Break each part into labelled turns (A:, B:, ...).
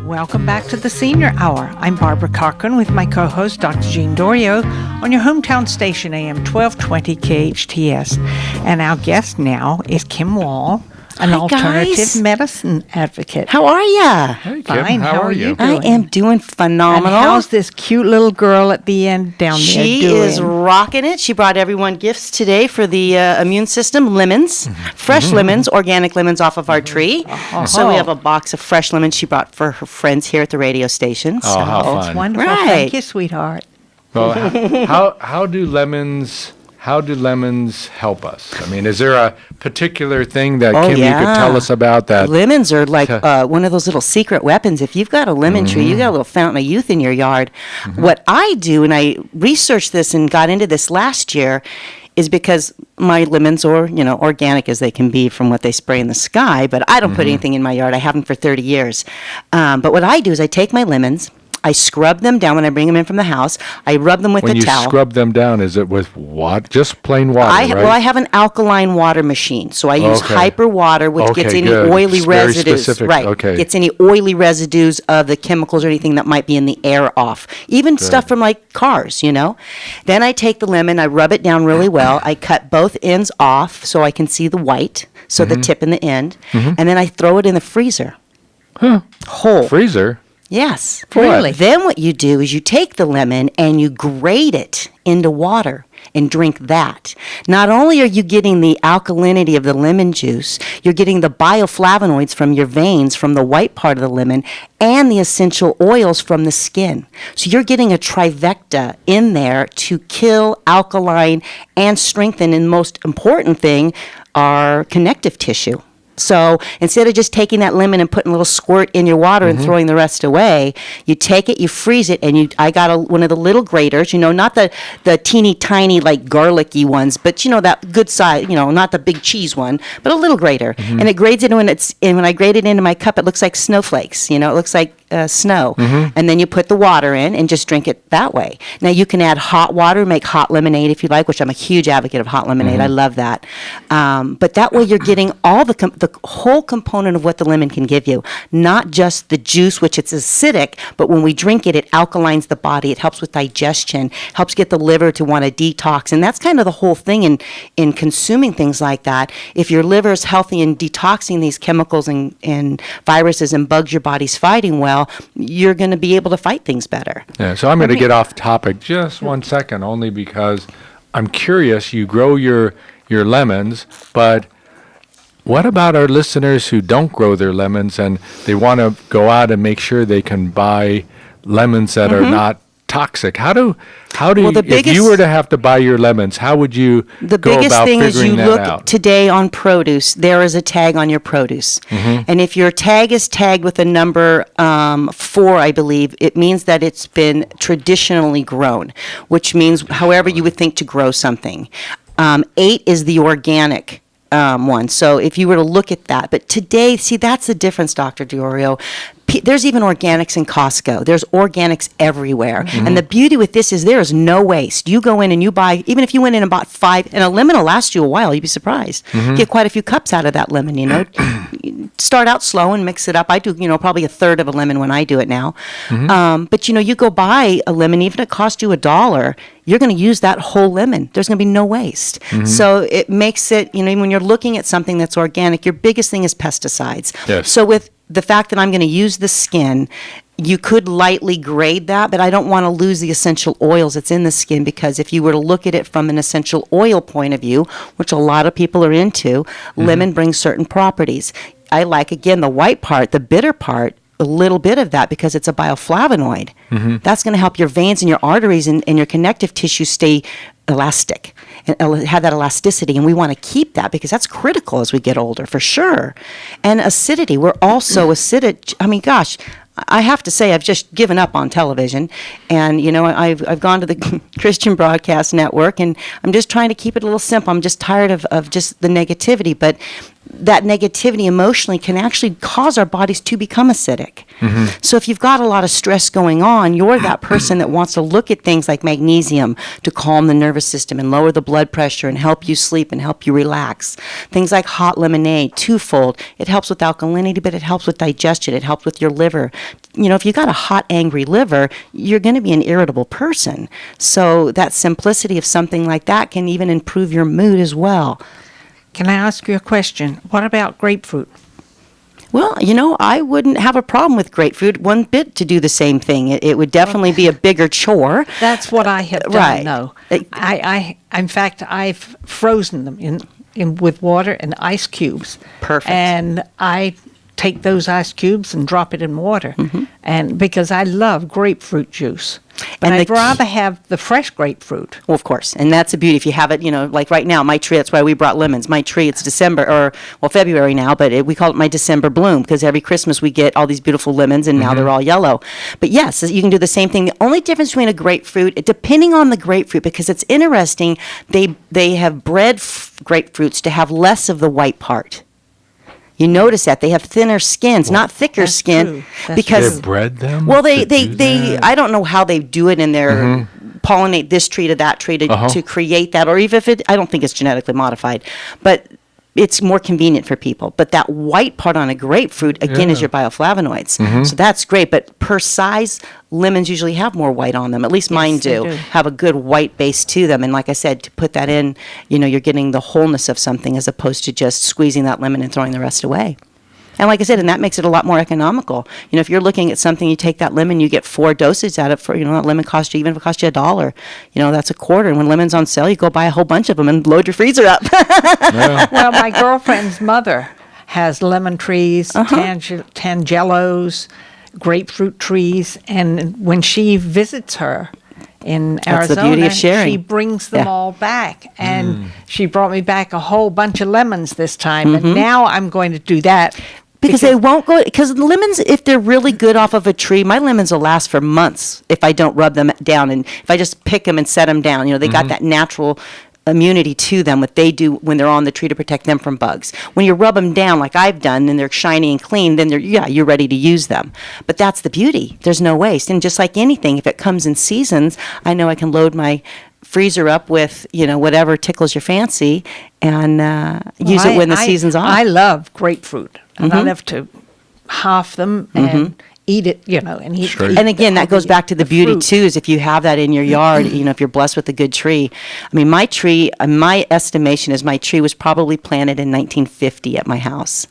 A: Welcome back to the Senior Hour. I'm Barbara Cochran with my co-host, Dr. Jean Dorio, on your hometown station, AM 1220 KHTS. And our guest now is Kim Wahl, an alternative medicine advocate.
B: How are ya?
C: Hey, Kim.
A: Fine. How are you
B: I
A: doing?
B: am doing phenomenal.
A: And how's this cute little girl at the end down there doing?
B: She is rocking it. She brought everyone gifts today for the immune system, lemons, fresh lemons, organic lemons off of our tree. So we have a box of fresh lemons she brought for her friends here at the radio station.
C: Oh, how
A: Oh,
C: fun.
A: it's wonderful.
B: Right.
A: Thank you, sweetheart.
C: Well, how do lemons help us? I mean, is there a particular thing that Kim you could tell us about that?
B: Lemons are like one of those little secret weapons. If you've got a lemon tree, you got a little fountain of youth in your yard. What I do, and I researched this and got into this last year, is because my lemons are, organic as they can be from what they spray in the sky, but I don't put anything in my yard. I haven't for 30 years. But what I do is I take my lemons, I scrub them down when I bring them in from the house. I rub them with a towel.
C: When you scrub them down, is it with what? Just plain water, right?
B: Well, I have an alkaline water machine, so I use hyper water, which gets any oily residues.
C: Specific.
B: Right, gets any oily residues of the chemicals or anything that might be in the air off. Even stuff from like cars, Then I take the lemon, I rub it down really well. I cut both ends off so I can see the white, so the tip and the end, and then I throw it in the freezer. Whole.
C: Freezer?
B: Yes.
A: Really?
B: Then what you do is you take the lemon and you grate it into water and drink that. Not only are you getting the alkalinity of the lemon juice, you're getting the bioflavonoids from your veins from the white part of the lemon and the essential oils from the skin. So you're getting a trifecta in there to kill, alkaline, and strengthen, and most important thing, our connective tissue. So instead of just taking that lemon and putting a little squirt in your water and throwing the rest away, you take it, you freeze it, and I got one of the little graters, not the teeny tiny like garlicky ones, but that good size, not the big cheese one, but a little grater, and it grates it and when I grate it into my cup, it looks like snowflakes. It looks like snow, and then you put the water in and just drink it that way. Now you can add hot water, make hot lemonade if you like, which I'm a huge advocate of hot lemonade. I love that, but that way you're getting all the whole component of what the lemon can give you, not just the juice, which it's acidic, but when we drink it, it alkalines the body. It helps with digestion, helps get the liver to want to detox, and that's kind of the whole thing in consuming things like that. If your liver is healthy and detoxing these chemicals and viruses and bugs your body's fighting well, you're going to be able to fight things better.
C: Yeah, so I'm going to get off topic just 1 second, only because I'm curious. You grow your lemons, but what about our listeners who don't grow their lemons and they want to go out and make sure they can buy lemons that are not toxic? How do if you were to have to buy your lemons, how would you go about figuring that out?
B: The biggest thing is you look today on produce, there is a tag on your produce. And if your tag is tagged with a number 4, I believe, it means that it's been traditionally grown, which means however you would think to grow something. 8 is the organic one. So if you were to look at that, but today, see, that's the difference, Dr. Dorio. There's even organics in Costco. There's organics everywhere. And the beauty with this is there is no waste. You go in and you buy, even if you went in and bought 5, and a lemon will last you a while, you'd be surprised. Get quite a few cups out of that lemon, Start out slow and mix it up. I do, probably a third of a lemon when I do it now. But, you go buy a lemon, even if it costs you $1, you're going to use that whole lemon. There's going to be no waste. So it makes it, when you're looking at something that's organic, your biggest thing is pesticides.
C: Yes.
B: So with the fact that I'm going to use the skin, you could lightly grade that, but I don't want to lose the essential oils that's in the skin, because if you were to look at it from an essential oil point of view, which a lot of people are into, lemon brings certain properties. I like, again, the white part, the bitter part, a little bit of that because it's a bioflavonoid. That's going to help your veins and your arteries and your connective tissue stay elastic and have that elasticity, and we want to keep that because that's critical as we get older, for sure. And acidity, we're also acidic. I mean, gosh, I have to say I've just given up on television, and I've gone to the Christian Broadcast Network, and I'm just trying to keep it a little simple. I'm just tired of just the negativity, but that negativity emotionally can actually cause our bodies to become acidic. So if you've got a lot of stress going on, you're that person that wants to look at things like magnesium to calm the nervous system and lower the blood pressure and help you sleep and help you relax. Things like hot lemonade, twofold. It helps with alkalinity, but it helps with digestion. It helps with your liver. You know, if you've got a hot, angry liver, you're going to be an irritable person. So that simplicity of something like that can even improve your mood as well.
A: Can I ask you a question? What about grapefruit?
B: Well, you know, I wouldn't have a problem with grapefruit one bit to do the same thing. It would definitely be a bigger chore.
A: That's what I have done.
B: Right.
A: No, in fact, I've frozen them in with water and ice cubes.
B: Perfect.
A: And I take those ice cubes and drop it in water, and because I love grapefruit juice. But
B: And
A: I'd
B: the
A: rather have the fresh grapefruit.
B: Well, of course, and that's a beauty. If you have it, you know, like right now, my tree, that's why we brought lemons. My tree, it's February now, but we call it my December bloom, because every Christmas we get all these beautiful lemons, and now they're all yellow. But yes, you can do the same thing. The only difference between a grapefruit, depending on the grapefruit, because it's interesting, they have bred grapefruits to have less of the white part. You notice that they have thinner skins, not thicker
A: that's
B: skin,
A: true. That's
B: because
C: They bred them?
B: well,
C: to do that?
B: I don't know how they do it in their pollinate this tree to that tree to create that, or even if I don't think it's genetically modified, but it's more convenient for people. But that white part on a grapefruit, again, is your bioflavonoids. So that's great. But per size, lemons usually have more white on them. At least mine
A: they
B: do.
A: do.
B: Have a good white base to them. And like I said, to put that in, you know, you're getting the wholeness of something as opposed to just squeezing that lemon and throwing the rest away. And like I said, and that makes it a lot more economical. You know, if you're looking at something, you take that lemon, you get 4 doses out of it. For, you know, that lemon costs you, even if it costs you $1, you know, that's a quarter. And when lemon's on sale, you go buy a whole bunch of them and load your freezer up.
A: Well, my girlfriend's mother has lemon trees, tangelos, grapefruit trees, and when she visits her in
B: That's the
A: Arizona,
B: beauty of sharing.
A: she brings them
B: Yeah.
A: all back. And she brought me back a whole bunch of lemons this time. And now I'm going to do that.
B: Because they won't go, because lemons, if they're really good off of a tree, my lemons will last for months if I don't rub them down. And if I just pick them and set them down, you know, they got that natural immunity to them, what they do when they're on the tree to protect them from bugs. When you rub them down like I've done and they're shiny and clean, then you're ready to use them. But that's the beauty. There's no waste. And just like anything, if it comes in seasons, I know I can load my freezer up with, you know, whatever tickles your fancy and use it when the season's on.
A: I love grapefruit. And I love to half them and eat it, you know, and eat.
C: Straight.
B: And again, that goes back to the beauty
A: fruit.
B: too, is if you have that in your yard, you know, if you're blessed with a good tree. I mean, my tree, my estimation is my tree was probably planted in 1950 at my house.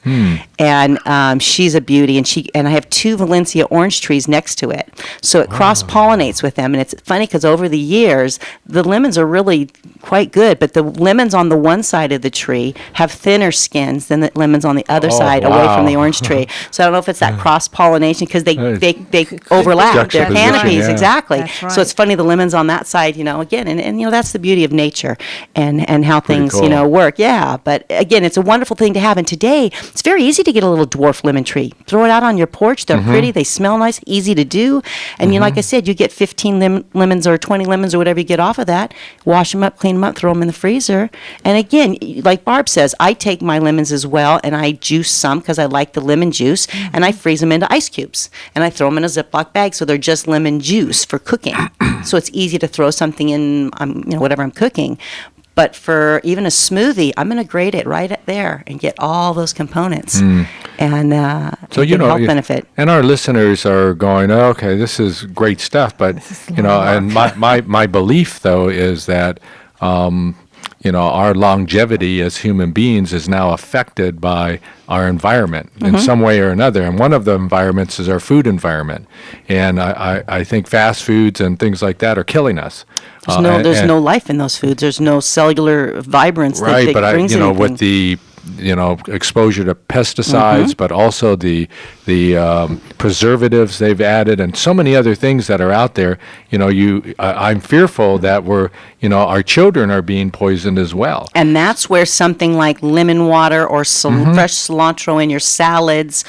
B: And she's a beauty, and I have 2 Valencia orange trees next to it. So it cross-pollinates with them, and it's funny because over the years, the lemons are really quite good, but the lemons on the one side of the tree have thinner skins than the lemons on the other side away from the
C: wow.
B: orange tree. So I don't know if it's that cross-pollination, because they overlap their
C: Juxtaposition,
B: canopies,
C: yeah.
B: exactly.
A: That's right.
B: So it's funny, the lemons on that side, you know, again, and you know, that's the beauty of nature and how
C: Pretty
B: things,
C: cool.
B: you know, work. Yeah, but again, it's a wonderful thing to have. And today, it's very easy to get a little dwarf lemon tree. Throw it out on your porch. They're pretty. They smell nice, easy to do. And you know, like I said, you get 15 lemons or 20 lemons or whatever you get off of that. Wash them up, clean them up, throw them in the freezer. And again, like Barb says, I take my lemons as well, and I juice some because I like the lemon juice, and I freeze them into ice cubes. And I throw them in a Ziploc bag, so they're just lemon juice for cooking. So it's easy to throw something in, you know, whatever I'm cooking. But for even a smoothie, I'm going to grate it right there and get all those components. And
C: So,
B: it
C: you
B: can
C: know,
B: help benefit.
C: and our listeners are going, oh, okay, this is great stuff. But, you know, and my belief, though, is that, you know, our longevity as human beings is now affected by our environment in some way or another. And one of the environments is our food environment. And I think fast foods and things like that are killing us.
B: There's no life in those foods. There's no cellular vibrance
C: Right,
B: that
C: but
B: brings
C: you know,
B: anything.
C: with the exposure to pesticides, but also the preservatives they've added, and so many other things that are out there. You know, I'm fearful that our children are being poisoned as well.
B: And that's where something like lemon water or fresh cilantro in your salads,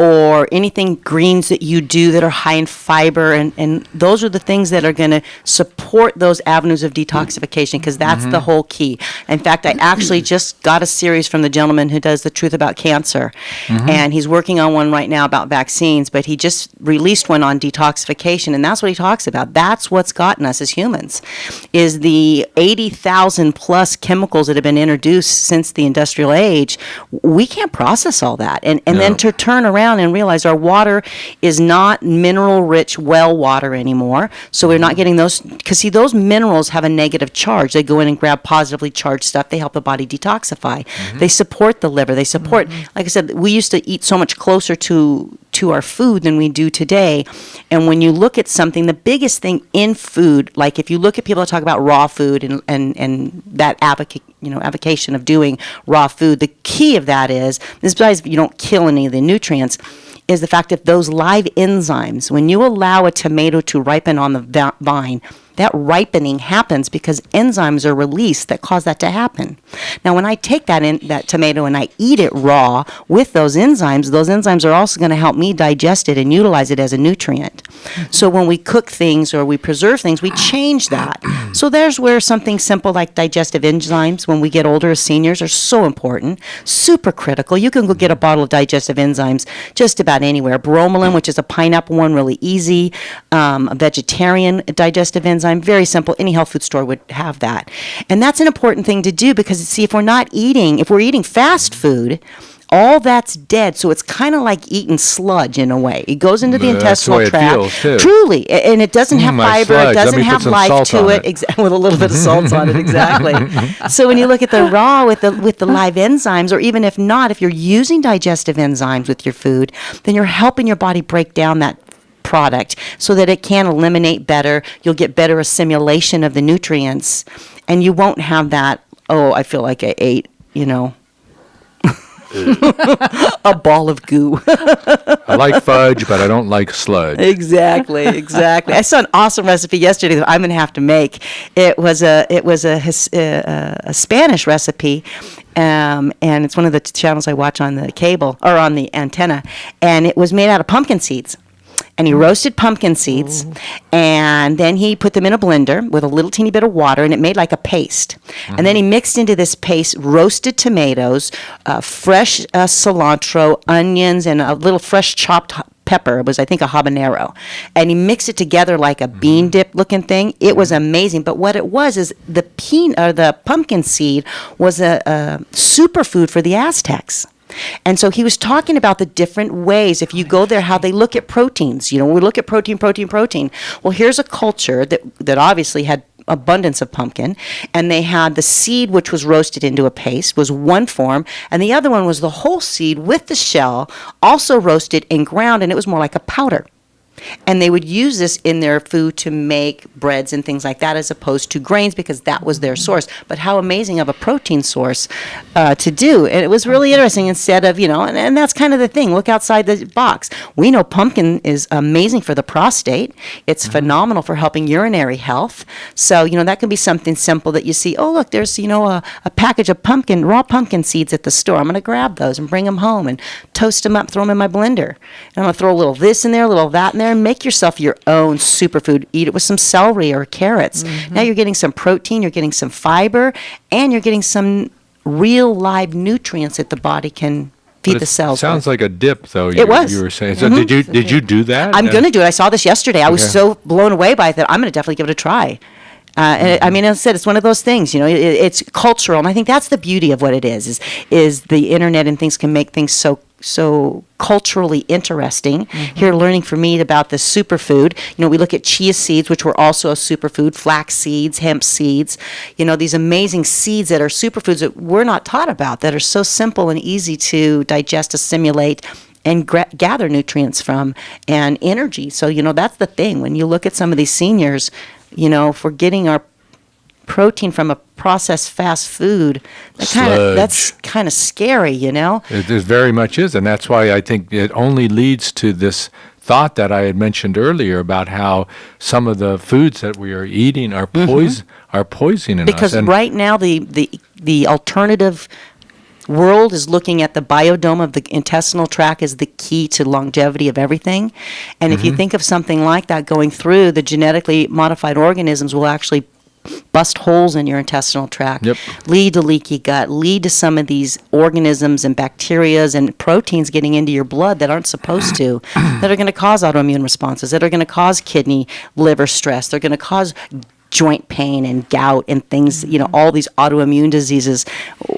B: or anything greens that you do that are high in fiber, and those are the things that are going to support those avenues of detoxification, because that's the whole key. In fact, I actually just got a series from the gentleman who does The Truth About Cancer, and he's working on one right now about vaccines, but he just released one on detoxification, and that's what he talks about. That's what's gotten us as humans, is the 80,000 plus chemicals that have been introduced since the industrial age. We can't process all that. And then to turn around and realize our water is not mineral-rich well water anymore, so we're not getting those, because see, those minerals have a negative charge. They go in and grab positively charged stuff. They help the body detoxify. They support the liver. They support, like I said, we used to eat so much closer to our food than we do today. And when you look at something, the biggest thing in food, like if you look at people that talk about raw food and that avocation of doing raw food, the key of that is, besides you don't kill any of the nutrients, is the fact that those live enzymes, when you allow a tomato to ripen on the vine, that ripening happens because enzymes are released that cause that to happen. Now, when I take that tomato and I eat it raw with those enzymes are also going to help me digest it and utilize it as a nutrient. So when we cook things or we preserve things, we change that. So there's where something simple like digestive enzymes, when we get older as seniors, are so important, super critical. You can go get a bottle of digestive enzymes just about anywhere. Bromelain, which is a pineapple one, really easy. A vegetarian digestive enzyme, very simple. Any health food store would have that. And that's an important thing to do because, see, if we're eating fast food, all that's dead. So it's kind of like eating sludge in a way. It goes into the intestinal tract.
C: It feels, too.
B: Truly. And it doesn't have fiber.
C: Sludge.
B: It doesn't have life to it. With a little bit of salt on it, exactly. So when you look at the raw with the live enzymes, or even if not, if you're using digestive enzymes with your food, then you're helping your body break down that product so that it can eliminate better. You'll get better assimilation of the nutrients, and you won't have that, I feel like I ate, a ball of goo.
C: I like fudge, but I don't like sludge.
B: Exactly. I saw an awesome recipe yesterday that I'm going to have to make. It was a Spanish recipe, and it's one of the channels I watch on the cable or on the antenna, and it was made out of pumpkin seeds. And he roasted pumpkin seeds, and then he put them in a blender with a little teeny bit of water, and it made like a paste. And then he mixed into this paste roasted tomatoes, fresh cilantro, onions, and a little fresh chopped pepper. It was, I think, a habanero. And he mixed it together like a bean dip looking thing. It was amazing. But what it was is the pumpkin seed was a superfood for the Aztecs. And so he was talking about the different ways, if you go there, how they look at proteins. We look at protein. Well, here's a culture that obviously had abundance of pumpkin, and they had the seed, which was roasted into a paste, was one form, and the other one was the whole seed with the shell, also roasted and ground, and it was more like a powder. And they would use this in their food to make breads and things like that, as opposed to grains, because that was their source. But how amazing of a protein source to do. And it was really interesting, instead of, and that's kind of the thing. Look outside the box. We know pumpkin is amazing for the prostate. It's phenomenal for helping urinary health. So, that can be something simple that you see, look, there's, a package of raw pumpkin seeds at the store. I'm going to grab those and bring them home and toast them up, throw them in my blender. And I'm going to throw a little this in there, a little that in there, and make yourself your own superfood. Eat it with some celery or carrots. Now you're getting some protein, you're getting some fiber, and you're getting some real live nutrients that the body can feed the cells.
C: Sounds like a dip, though.
B: It was.
C: You were saying. So did you do that?
B: I'm going to do it. I saw this yesterday. I was so blown away by it that I'm going to definitely give it a try. And as I said, it's one of those things, it's cultural. And I think that's the beauty of what it is the internet and things can make things so culturally interesting. Here, learning from me about the superfood. We look at chia seeds, which were also a superfood, flax seeds, hemp seeds, these amazing seeds that are superfoods that we're not taught about, that are so simple and easy to digest, assimilate, and gather nutrients from, and energy. So, that's the thing. When you look at some of these seniors, if we're getting our protein from a processed fast food, that's kind of scary,
C: It very much is, and that's why I think it only leads to this thought that I had mentioned earlier about how some of the foods that we are eating are poisoning us.
B: Because right now the alternative world is looking at the biodome of the intestinal tract as the key to longevity of everything. And if you think of something like that going through, the genetically modified organisms will actually bust holes in your intestinal tract, lead to leaky gut, lead to some of these organisms and bacterias and proteins getting into your blood that aren't supposed to, that are going to cause autoimmune responses, that are going to cause kidney, liver stress, they're going to cause joint pain and gout and things, all these autoimmune diseases.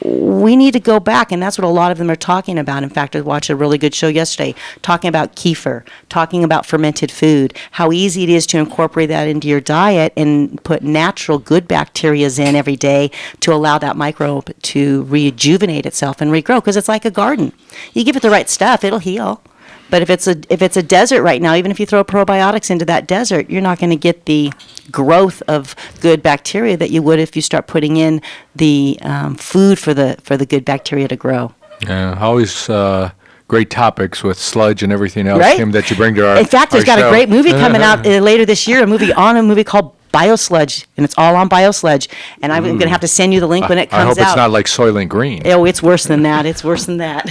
B: We need to go back, and that's what a lot of them are talking about. In fact, I watched a really good show yesterday talking about kefir, talking about fermented food, how easy it is to incorporate that into your diet and put natural good bacteria in every day to allow that microbe to rejuvenate itself and regrow, because it's like a garden. You give it the right stuff, it'll heal. But if it's a desert right now, even if you throw probiotics into that desert, you're not going to get the growth of good bacteria that you would if you start putting in the food for the good bacteria to grow.
C: Yeah, always great topics with sludge and everything else,
B: right?
C: Kim, that you bring to our
B: In fact, there's got
C: show.
B: a great movie coming out later this year, a movie called Biosludge, and it's all on biosludge. And I'm going to have to send you the link when it comes out.
C: I hope it's not like Soylent Green.
B: Oh, it's worse than that. It's worse than that.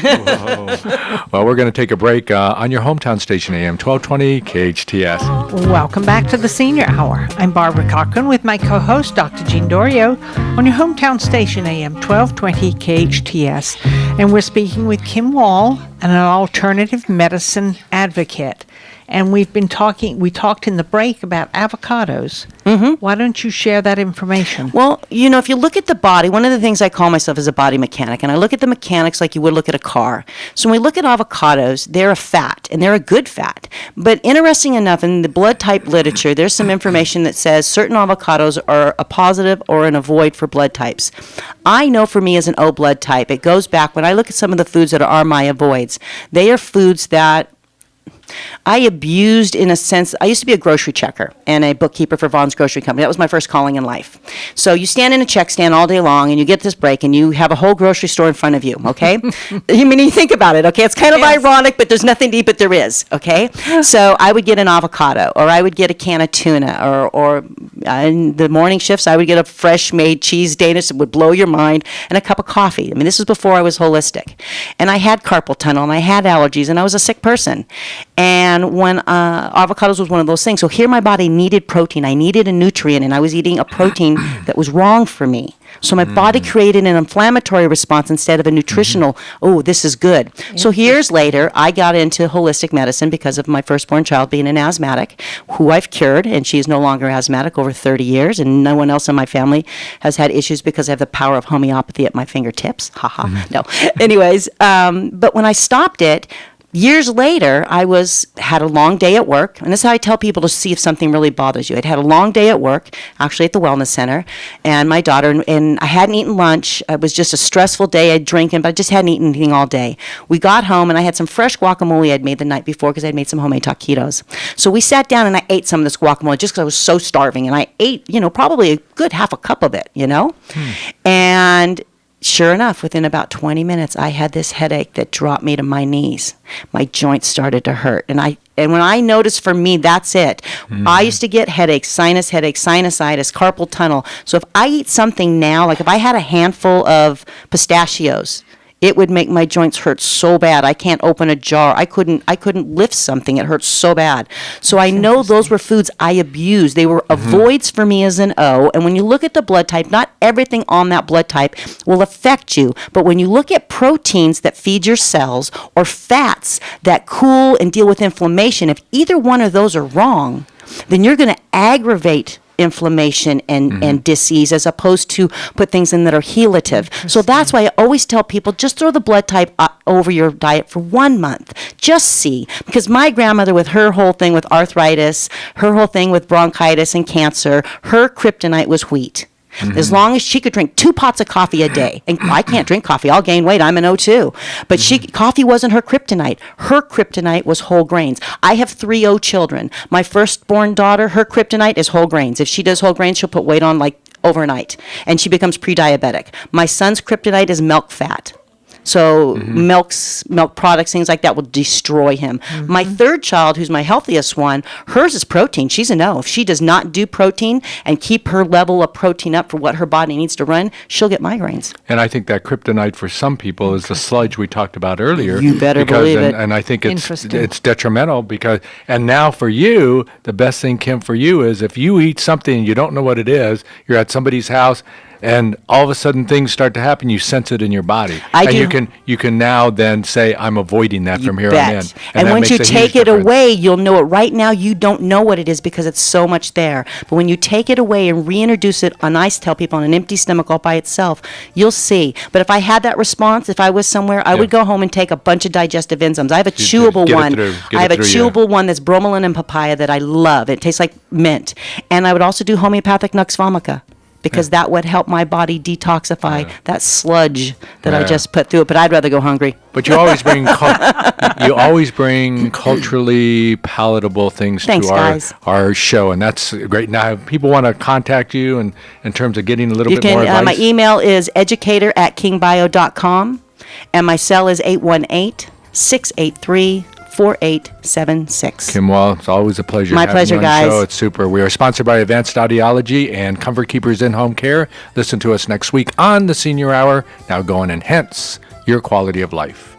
C: Well, we're going to take a break on your hometown station, AM 1220 KHTS.
A: Welcome back to the Senior Hour. I'm Barbara Cochran with my co-host, Dr. Jean Dorio, on your hometown station, AM 1220 KHTS. And we're speaking with Kim Wahl, an alternative medicine advocate. And we talked in the break about avocados. Mm-hmm. Why don't you share that information?
B: Well, if you look at the body, one of the things I call myself is a body mechanic, and I look at the mechanics like you would look at a car. So when we look at avocados, they're a fat, and they're a good fat. But interesting enough, in the blood type literature, there's some information that says certain avocados are a positive or an avoid for blood types. I know for me as an O blood type, it goes back, when I look at some of the foods that are my avoids, they are foods that I abused in a sense. I used to be a grocery checker and a bookkeeper for Vaughn's Grocery Company. That was my first calling in life. So you stand in a check stand all day long and you get this break and you have a whole grocery store in front of you, okay? You think about it, okay? It's kind of ironic, but there's nothing to eat, but there is, okay? So I would get an avocado, or I would get a can of tuna, or in the morning shifts, I would get a fresh made cheese Danish that would blow your mind, and a cup of coffee. I mean, this was before I was holistic. And I had carpal tunnel and I had allergies and I was a sick person. And when avocados was one of those things, so here my body needed protein. I needed a nutrient, and I was eating a protein that was wrong for me. So my body created an inflammatory response instead of a nutritional, this is good. Yeah. So years later, I got into holistic medicine because of my firstborn child being an asthmatic, who I've cured, and she is no longer asthmatic over 30 years, and no one else in my family has had issues because I have the power of homeopathy at my fingertips. No. Anyways, but when I stopped it, years later, I had a long day at work, and this is how I tell people to see if something really bothers you. I'd had a long day at work, actually at the wellness center, and my daughter, and I hadn't eaten lunch. It was just a stressful day. I'd drinking, but I just hadn't eaten anything all day. We got home, and I had some fresh guacamole I'd made the night before because I'd made some homemade taquitos. So we sat down, and I ate some of this guacamole just because I was so starving, and I ate, probably a good half a cup of it, And sure enough, within about 20 minutes, I had this headache that dropped me to my knees. My joints started to hurt. And when I noticed, for me, that's it. I used to get headaches, sinusitis, carpal tunnel. So if I eat something now, like if I had a handful of pistachios, it would make my joints hurt so bad. I can't open a jar. I couldn't lift something. It hurts so bad. So I know those were foods I abused. They were avoids for me as an O. And when you look at the blood type, not everything on that blood type will affect you. But when you look at proteins that feed your cells or fats that cool and deal with inflammation, if either one of those are wrong, then you're going to aggravate inflammation and disease as opposed to put things in that are healative. So that's why I always tell people, just throw the blood type over your diet for 1 month. Just see. Because my grandmother, with her whole thing with arthritis, her whole thing with bronchitis and cancer, her kryptonite was wheat. As long as she could drink 2 pots of coffee a day. And I can't drink coffee. I'll gain weight. I'm an O2. But coffee wasn't her kryptonite. Her kryptonite was whole grains. I have 3 O children. My firstborn daughter, her kryptonite is whole grains. If she does whole grains, she'll put weight on like overnight. And she becomes pre-diabetic. My son's kryptonite is milk fat. So milk products, things like that will destroy him. My third child, who's my healthiest one, hers is protein. She's a no. If she does not do protein and keep her level of protein up for what her body needs to run, she'll get migraines.
C: And I think that kryptonite for some people is the sludge we talked about earlier.
B: You better believe it.
C: And I think
A: Interesting.
C: it's detrimental because, and now for you, the best thing, Kim, for you is if you eat something and you don't know what it is, you're at somebody's house, and all of a sudden things start to happen, you sense it in your body.
B: I
C: and
B: do.
C: You can now then say, I'm avoiding that from here on in.
B: Bet.
C: And
B: And
C: that
B: once you
C: makes a huge
B: take it
C: difference.
B: away, you'll know it. Right now, you don't know what it is because it's so much there. But when you take it away and reintroduce it, and I tell people on an empty stomach all by itself, you'll see. But if I had that response, if I was somewhere, I would go home and take a bunch of digestive enzymes. I have a chewable
C: get it
B: one.
C: through- get
B: I have
C: it
B: a
C: through you.
B: chewable one that's bromelain and papaya that I love. It tastes like mint. And I would also do homeopathic Nux vomica, because that would help my body detoxify that sludge that I
C: Yeah.
B: just put through it. But I'd rather go hungry.
C: But you always bring you always bring culturally palatable things
B: Thanks,
C: to
B: guys.
C: our show, and that's great. Now, if people want to contact you and in terms of getting a little
B: You
C: bit more
B: can.
C: advice.
B: My email is educator@kingbio.com, and my cell is 818-683-4876.
C: Kim Wahl, it's always a pleasure.
B: My
C: having
B: pleasure,
C: you on the
B: guys.
C: show. It's super. We are sponsored by Advanced Audiology and Comfort Keepers in-home care. Listen to us next week on the Senior Hour. Now go and enhance your quality of life.